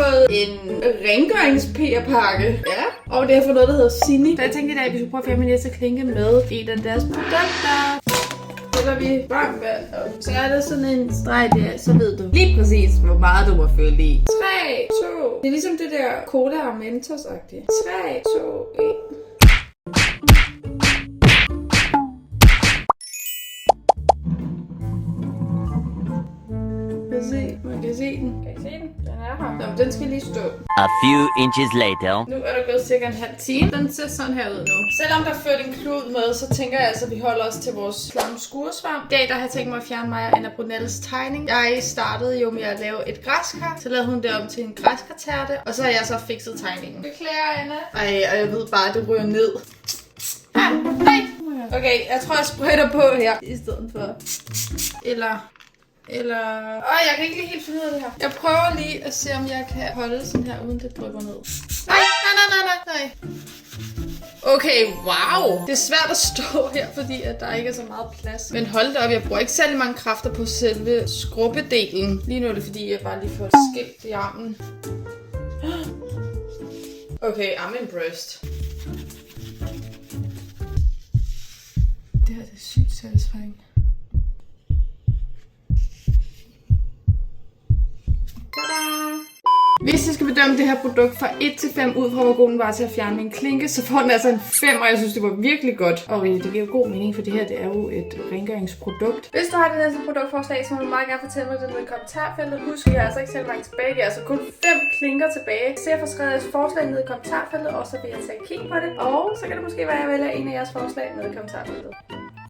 fået en rengørings-PR-pakke. Ja. Og det er for noget, der hedder Sini. Så jeg tænkte i dag, at vi skulle prøve at fjerne min næste klinke med en af deres produkter. Eller vi varmt vand op. Så er der sådan en streg der, så ved du lige præcis, hvor meget du må følge i. 3, 2. Det er ligesom det der Cola og Mentos-agtigt. 3, 2, 1. Man kan se den. Kan I se den? Den er her. Nå, den skal lige stå. A few inches later. Nu er der gået cirka en halv time. Den ser sådan her ud nu. Selvom der er ført en klud med, så tænker jeg altså, at vi holder os til vores klamme skuresvamp. I dag der har jeg tænkt mig at fjerne mig og Anna Brunelles tegning. Jeg startede jo med at lave et græskar. Så lavede hun det om til en græskartærte. Og så har jeg så fikset tegningen. Beklager, Anna. Ej, og jeg ved bare, at det ryger ned. Nej. Okay, jeg tror, jeg sprøjter på her. I stedet for. Eller... jeg kan ikke lige helt finde ud af det her. Jeg prøver lige at se, om jeg kan holde sådan her, uden det drypper ned. Nej. Okay, wow. Det er svært at stå her, fordi at der ikke er så meget plads. Men hold da op, jeg bruger ikke særlig mange kræfter på selve skrubbedelen. Lige nu er det, fordi jeg bare lige får et skilt i armen. Okay, I'm impressed. Det her det er sygt satisfying. Hvis jeg skal bedømme det her produkt fra 1 til 5 ud fra, hvor god den var til at fjerne min klinke, så får den altså en 5, og jeg synes, det var virkelig godt. Og det giver jo god mening, for det her det er jo et rengøringsprodukt. Hvis du har det næste produktforslag, så må du meget gerne fortælle mig det nede i kommentarfeltet. Husk, jeg har altså ikke selv mange tilbage. Jeg har altså kun 5 klinker tilbage. Så jeg får skrevet jeres forslag nede i kommentarfeltet, og så vil jeg tage en kig på det. Og så kan det måske være, at jeg vælger en af jeres forslag nede i kommentarfeltet.